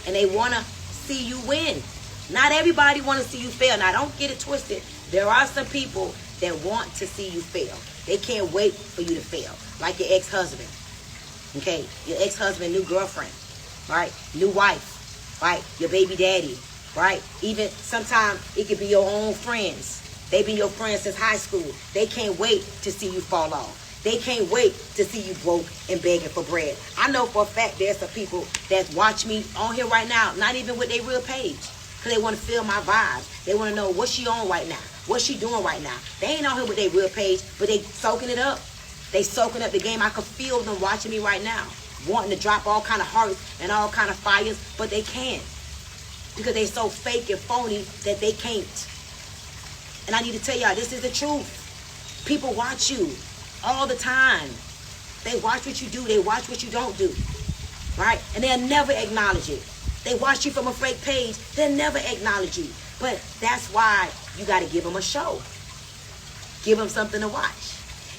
and they want to see you win. Not everybody want to see you fail. Now, don't get it twisted. There are some people that want to see you fail. They can't wait for you to fail. Like your ex-husband. Okay? Your ex-husband, new girlfriend. Right? New wife. Right? Your baby daddy. Right? Even sometimes it could be your own friends. They been your friends since high school. They can't wait to see you fall off. They can't wait to see you broke and begging for bread. I know for a fact there's some people that watch me on here right now, not even with their real page, because they want to feel my vibes. They want to know what's she on right now. What's she doing right now? They ain't on here with their real page, but they soaking it up. They soaking up the game. I could feel them watching me right now, wanting to drop all kind of hearts and all kind of fires, but they can't, because they so fake and phony that they can't. And I need to tell y'all, this is the truth. People watch you all the time. They watch what you do. They watch what you don't do. Right? And they'll never acknowledge it. They watch you from a fake page. They'll never acknowledge you. But that's why you got to give them a show. Give them something to watch.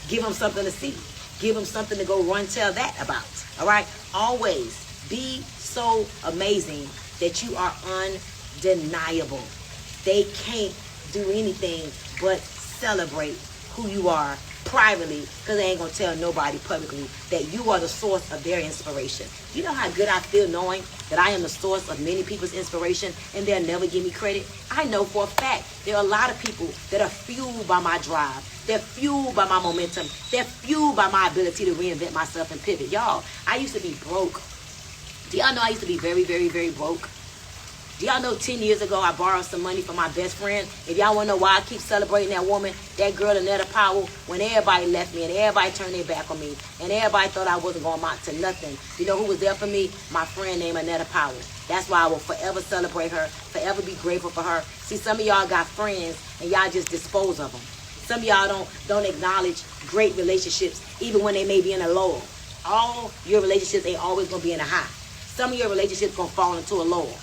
Give them something to see. Give them something to go run tell that about. All right? Always be so amazing that you are undeniable. They can't do anything but celebrate who you are privately, because they ain't gonna tell nobody publicly that you are the source of their inspiration. You know how good I feel knowing that I am the source of many people's inspiration and they'll never give me credit? I know for a fact there are a lot of people that are fueled by my drive. They're fueled by my momentum. They're fueled by my ability to reinvent myself and pivot. Y'all, I used to be broke. Do y'all know I used to be very, very, very broke? Do y'all know 10 years ago I borrowed some money from my best friend? If y'all want to know why I keep celebrating that woman, that girl, Annetta Powell, when everybody left me and everybody turned their back on me and everybody thought I wasn't going to amount to nothing. You know who was there for me? My friend named Annetta Powell. That's why I will forever celebrate her, forever be grateful for her. See, some of y'all got friends and y'all just dispose of them. Some of y'all don't acknowledge great relationships even when they may be in a low. All your relationships ain't always going to be in a high. Some of your relationships going to fall into a lull.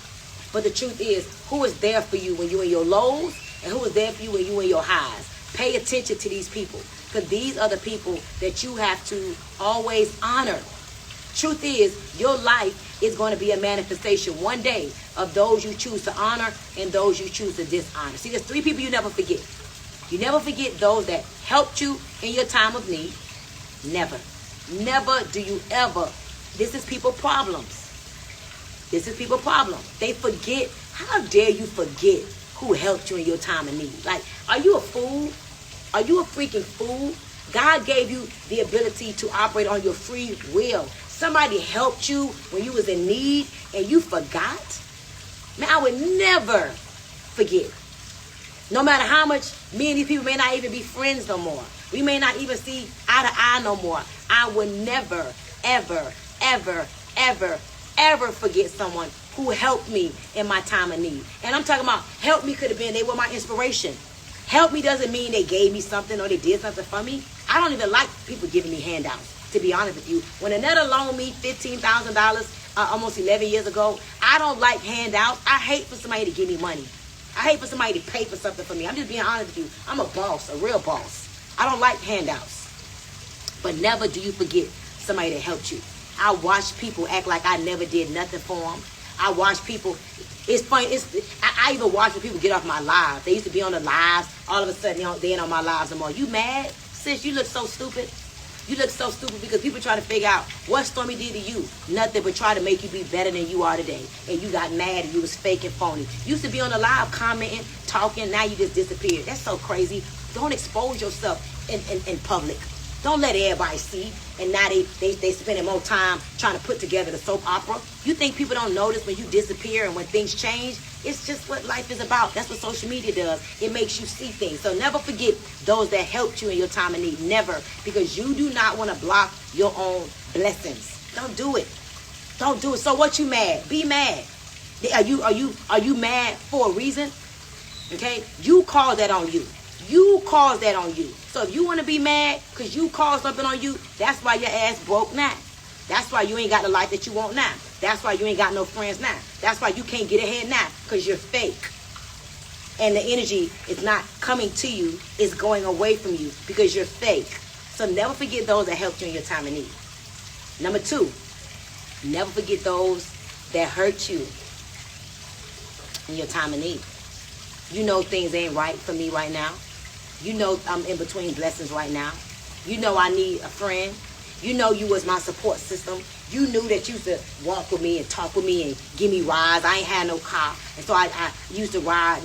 But the truth is, who is there for you when you're in your lows, and who is there for you when you're in your highs? Pay attention to these people, because these are the people that you have to always honor. Truth is, your life is going to be a manifestation one day of those you choose to honor and those you choose to dishonor. See, there's 3 people you never forget. You never forget those that helped you in your time of need. Never. Never do you ever. This is people problems. This is people problem. They forget. How dare you forget who helped you in your time of need? Like, are you a fool? Are you a freaking fool? God gave you the ability to operate on your free will. Somebody helped you when you was in need and you forgot? Man, I would never forget. No matter how much me and these people may not even be friends no more. We may not even see eye to eye no more. I would never, ever, ever, ever, ever forget someone who helped me in my time of need. And I'm talking about help me could have been, they were my inspiration. Help me doesn't mean they gave me something or they did something for me. I don't even like people giving me handouts, to be honest with you. When Annetta loaned me $15,000 almost 11 years ago, I don't like handouts. I hate for somebody to give me money. I hate for somebody to pay for something for me. I'm just being honest with you. I'm a boss, a real boss. I don't like handouts. But never do you forget somebody that helped you. I watch people act like I never did nothing for them. I watch people. It's funny. I even watch when people get off my lives. They used to be on the lives. All of a sudden, they ain't on my lives no more. You mad? Sis, you look so stupid. You look so stupid because people try to figure out what Stormy did to you. Nothing but try to make you be better than you are today. And you got mad and you was fake and phony. You used to be on the live commenting, talking. Now you just disappeared. That's so crazy. Don't expose yourself in public. Don't let everybody see. And now they spending more time trying to put together the soap opera. You think people don't notice when you disappear and when things change? It's just what life is about. That's what social media does. It makes you see things. So never forget those that helped you in your time of need. Never. Because you do not want to block your own blessings. Don't do it. Don't do it. So what you mad? Be mad. Are you mad for a reason? Okay? You call that on you. You caused that on you. So if you want to be mad because you caused something on you, that's why your ass broke now. That's why you ain't got the life that you want now. That's why you ain't got no friends now. That's why you can't get ahead now, because you're fake. And the energy is not coming to you. It's going away from you because you're fake. So never forget those that helped you in your time of need. Number 2, never forget those that hurt you in your time of need. You know things ain't right for me right now. You know I'm in between blessings right now. You know I need a friend. You know you was my support system. You knew that you used to walk with me and talk with me and give me rides. I ain't had no car. And so I used to ride,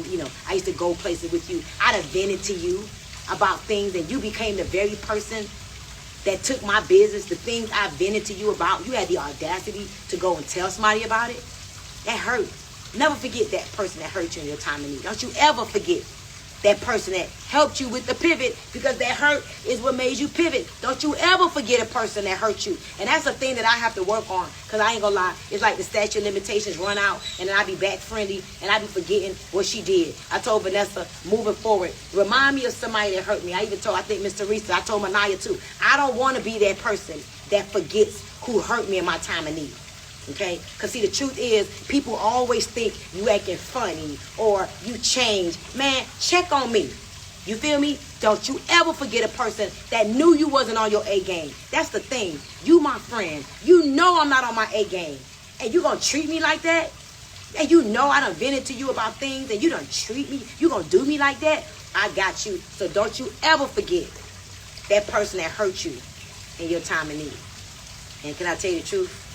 I used to go places with you. I'd have vented to you about things, and you became the very person that took my business, the things I vented to you about. You had the audacity to go and tell somebody about it. That hurt. Never forget that person that hurt you in your time of need. Don't you ever forget that person that helped you with the pivot, because that hurt is what made you pivot. Don't you ever forget a person that hurt you. And that's a thing that I have to work on, because I ain't gonna lie, it's like the statute of limitations run out and then I be back friendly and I be forgetting what she did. I told Vanessa, moving forward, remind me of somebody that hurt me. I even told, I think Mr. Teresa, I told Manaya too, I don't want to be that person that forgets who hurt me in my time of need. Okay? Because see, the truth is, people always think you acting funny or you change. Man, check on me. You feel me? Don't you ever forget a person that knew you wasn't on your A game. That's the thing. You my friend. You know I'm not on my A game. And you gonna treat me like that? And you know I done vented to you about things and you done treat me. You gonna do me like that? I got you. So don't you ever forget that person that hurt you in your time of need. And can I tell you the truth?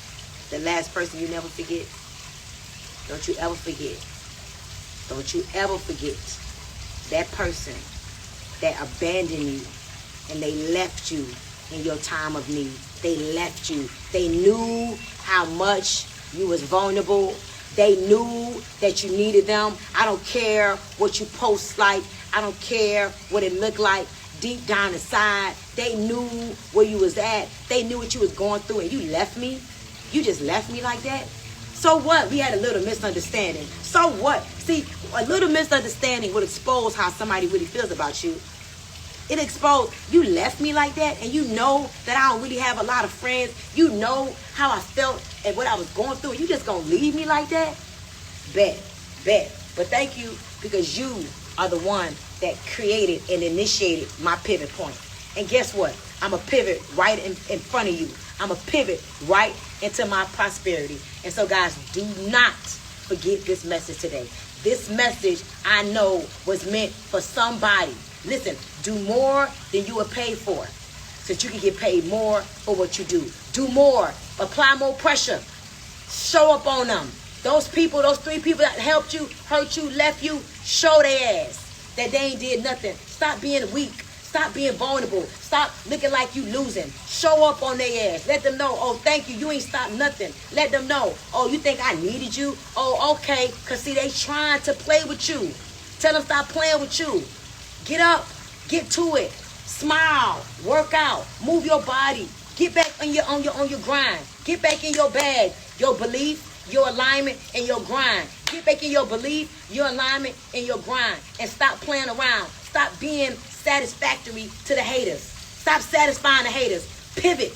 The last person you never forget. Don't you ever forget. Don't you ever forget that person that abandoned you and they left you in your time of need. They left you. They knew how much you was vulnerable. They knew that you needed them. I don't care what you post like. I don't care what it looked like. Deep down inside, they knew where you was at. They knew what you was going through, and you left me. You just left me like that? So what? We had a little misunderstanding. So what? See, a little misunderstanding would expose how somebody really feels about you. It exposed, you left me like that, and you know that I don't really have a lot of friends. You know how I felt and what I was going through. You just gonna leave me like that? Bet. But thank you, because you are the one that created and initiated my pivot point. And guess what? I'm a pivot right in front of you. I'm a pivot right into my prosperity. And so, guys, do not forget this message today. This message, I know, was meant for somebody. Listen, do more than you were paid for, so that you can get paid more for what you do. Do more. Apply more pressure. Show up on them. Those people, those 3 people that helped you, hurt you, left you, show their ass that they ain't did nothing. Stop being weak. Stop being vulnerable. Stop looking like you losing. Show up on their ass. Let them know, oh, thank you. You ain't stopped nothing. Let them know, oh, you think I needed you? Oh, okay. Because, see, they trying to play with you. Tell them stop playing with you. Get up. Get to it. Smile. Work out. Move your body. Get back on your grind. Get back in your bag. Your belief, your alignment, and your grind. Get back in your belief, your alignment, and your grind. And stop playing around. Stop being satisfactory to the haters. Stop satisfying the haters. Pivot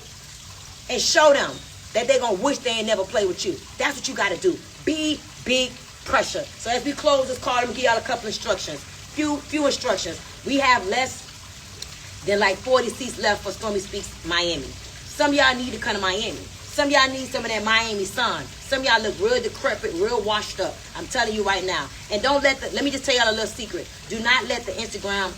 and show them that they're going to wish they ain't never played with you. That's what you got to do. Be big pressure. So as we close this call, let me give y'all a couple instructions. Few instructions. We have less than like 40 seats left for Stormy Speaks Miami. Some of y'all need to come to Miami. Some of y'all need some of that Miami sun. Some of y'all look real decrepit, real washed up. I'm telling you right now. And don't let me just tell y'all a little secret. Do not let the Instagram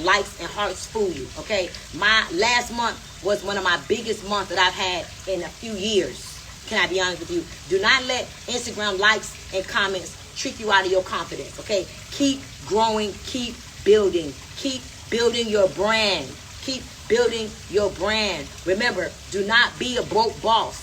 likes and hearts fool you, okay? My last month was one of my biggest months that I've had in a few years. Can I be honest with you? Do not let Instagram likes and comments trick you out of your confidence, okay? Keep growing, keep building your brand. Keep building your brand. Remember, do not be a broke boss.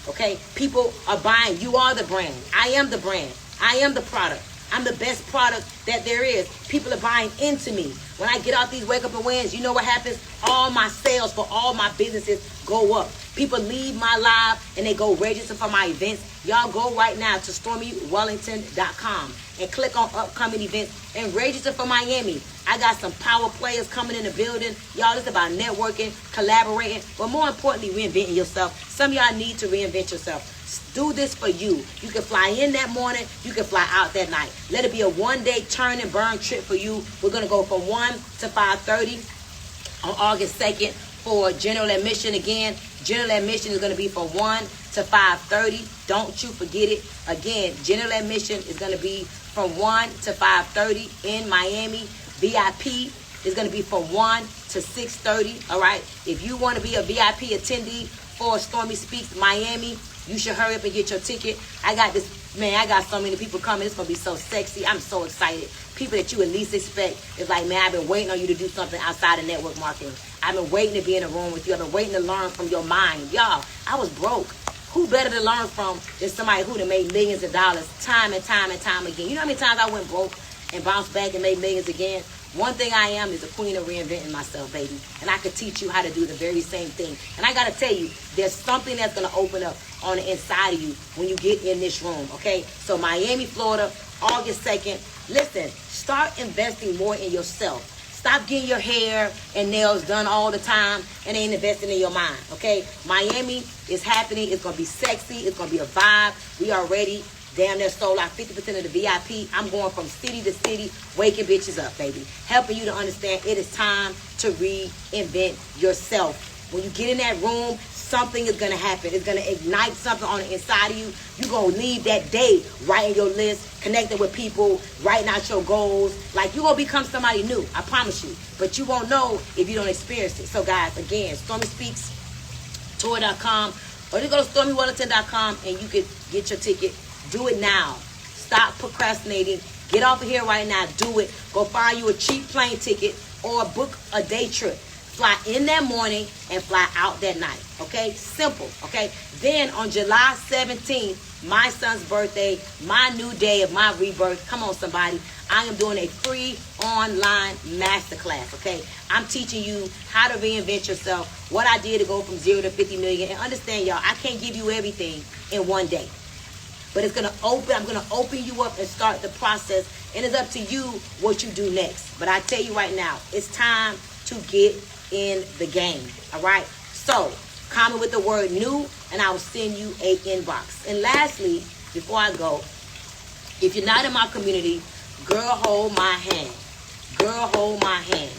Okay? People are buying. You are the brand. I am the brand. I am the product. I'm the best product that there is. People are buying into me. When I get out these wake up and wins, you know what happens? All my sales for all my businesses go up. People leave my live and they go register for my events. Y'all go right now to StormyWellington.com and click on upcoming events and register for Miami. I got some power players coming in the building. Y'all, it's about networking, collaborating, but more importantly, reinventing yourself. Some of y'all need to reinvent yourself. Do this for you. You can fly in that morning. You can fly out that night. Let it be a one-day turn and burn trip for you. We're going to go from 1 to 5:30 on August 2nd for general admission. Again, general admission is going to be from 1 to 5:30. Don't you forget it. Again, general admission is going to be from 1 to 5:30 in Miami. VIP is going to be from 1 to 6:30. All right. If you want to be a VIP attendee for Stormy Speaks Miami, you should hurry up and get your ticket. I got this, man, I got so many people coming. It's going to be so sexy. I'm so excited. People that you at least expect. It's like, man, I've been waiting on you to do something outside of network marketing. I've been waiting to be in a room with you. I've been waiting to learn from your mind. Y'all, I was broke. Who better to learn from than somebody who done made millions of dollars time and time and time again? You know how many times I went broke and bounced back and made millions again? One thing I am is a queen of reinventing myself, baby. And I could teach you how to do the very same thing. And I got to tell you, there's something that's going to open up on the inside of you when you get in this room, okay? So Miami, Florida, August 2nd. Listen, start investing more in yourself. Stop getting your hair and nails done all the time and ain't investing in your mind, okay? Miami is happening. It's going to be sexy. It's going to be a vibe. We are ready. Damn, near sold out 50% of the VIP. I'm going from city to city, waking bitches up, baby. Helping you to understand it is time to reinvent yourself. When you get in that room, something is going to happen. It's going to ignite something on the inside of you. You're going to leave that day writing your list, connecting with people, writing out your goals. Like, you're going to become somebody new. I promise you. But you won't know if you don't experience it. So, guys, again, StormySpeaksTour.com, or you go to StormyWellington.com and you can get your ticket. Do it now. Stop procrastinating. Get off of here right now. Do it. Go find you a cheap plane ticket or book a day trip. Fly in that morning and fly out that night. Okay? Simple. Okay? Then on July 17th, my son's birthday, my new day of my rebirth. Come on, somebody. I am doing a free online masterclass. Okay? I'm teaching you how to reinvent yourself, what I did to go from 0 to 50 million. And understand, y'all, I can't give you everything in one day. But it's gonna open. I'm gonna open you up and start the process, and it's up to you what you do next. But I tell you right now, it's time to get in the game. All right. So comment with the word new, and I will send you a inbox. And lastly, before I go, if you're not in my community, girl, hold my hand. Girl, hold my hand.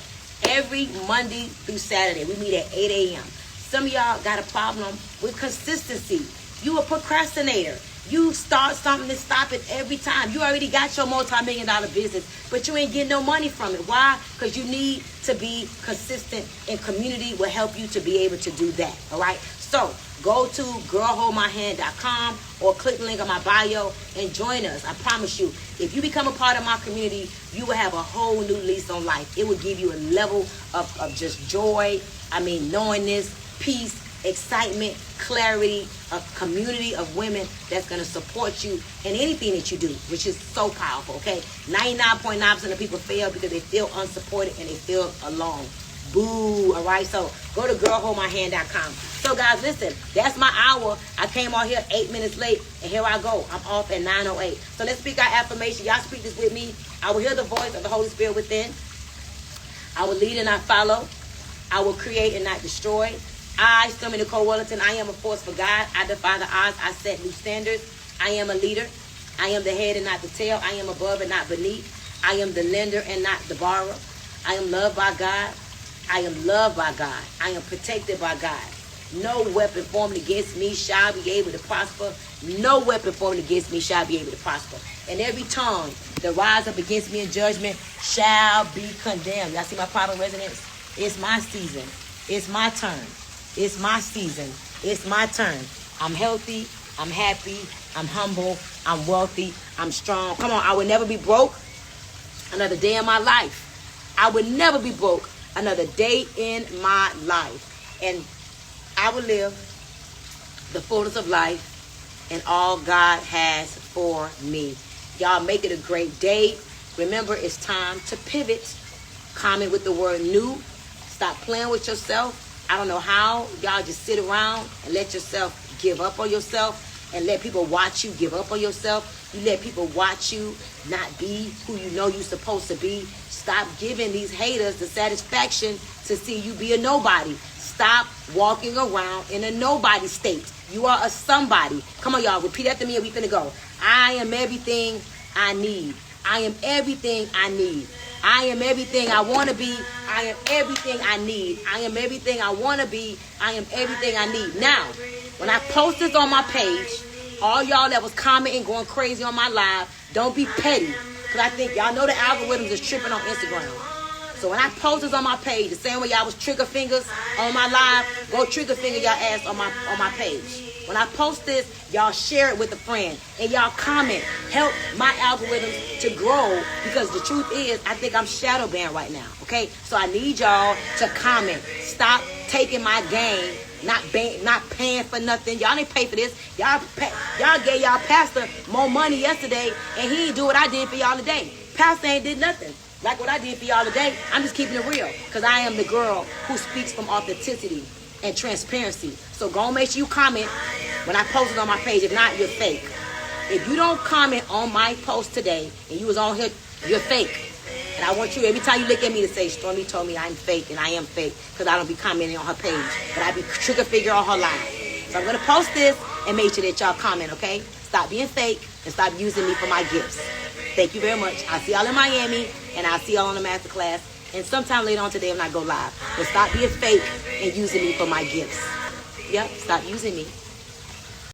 Every Monday through Saturday, we meet at 8 a.m. Some of y'all got a problem with consistency. You a procrastinator. You start something and stop it every time. You already got your multi-million-dollar business, but you ain't getting no money from it. Why? Because you need to be consistent, and community will help you to be able to do that. All right? So go to girlholdmyhand.com or click the link on my bio and join us. I promise you, if you become a part of my community, you will have a whole new lease on life. It will give you a level of just joy, knowingness, peace, excitement, clarity, a community of women that's going to support you in anything that you do, which is so powerful, okay? 99.9% of people fail because they feel unsupported and they feel alone. Boo, all right? So go to girlholdmyhand.com. So, guys, listen, that's my hour. I came on here 8 minutes late, and here I go. I'm off at 9:08. So let's speak our affirmation. Y'all speak this with me. I will hear the voice of the Holy Spirit within. I will lead and not follow. I will create and not destroy. I, Stormy Nicole Wellington, I am a force for God. I defy the odds. I set new standards. I am a leader. I am the head and not the tail. I am above and not beneath. I am the lender and not the borrower. I am loved by God. I am loved by God. I am protected by God. No weapon formed against me shall be able to prosper. No weapon formed against me shall be able to prosper. And every tongue that rise up against me in judgment shall be condemned. Y'all see my private residence? It's my season. It's my turn. It's my season. It's my turn. I'm healthy. I'm happy. I'm humble. I'm wealthy. I'm strong. Come on, I will never be broke another day in my life. I would never be broke another day in my life. And I will live the fullness of life and all God has for me. Y'all make it a great day. Remember, it's time to pivot. Comment with the word new. Stop playing with yourself. I don't know how y'all just sit around and let yourself give up on yourself and let people watch you give up on yourself. You let people watch you not be who you know you're supposed to be. Stop giving these haters the satisfaction to see you be a nobody. Stop walking around in a nobody state. You are a somebody. Come on, y'all. Repeat after me and we finna go. I am everything I need. I am everything I need. I am everything I want to be. I am everything I need. I am everything I want to be. I am everything I need. Now, when I post this on my page, all y'all that was commenting, going crazy on my live, don't be petty. Because I think y'all know the algorithms is tripping on Instagram. So when I post this on my page, the same way y'all was trigger fingers on my live, go trigger finger y'all ass on my page. When I post this, y'all share it with a friend and y'all comment. Help my algorithms to grow, because the truth is, I think I'm shadow banned right now. Okay, so I need y'all to comment. Stop taking my game. Not paying for nothing. Y'all didn't pay for this. Y'all gave y'all pastor more money yesterday, and he didn't do what I did for y'all today. Pastor ain't did nothing like what I did for y'all today. I'm just keeping it real, because I am the girl who speaks from authenticity and transparency. So go and make sure you comment when I post it on my page. If not, you're fake. If you don't comment on my post today and you was on here, you're fake. And I want you, every time you look at me, to say, Stormy told me I'm fake, and I am fake, because I don't be commenting on her page, but I be trigger figure on her live. So I'm going to post this and make sure that y'all comment, okay? Stop being fake and stop using me for my gifts. Thank you very much. I'll see y'all in Miami, and I'll see y'all on the masterclass. And sometime later on today, I'm not going live. But stop being fake and using me for my gifts. Yep, stop using me.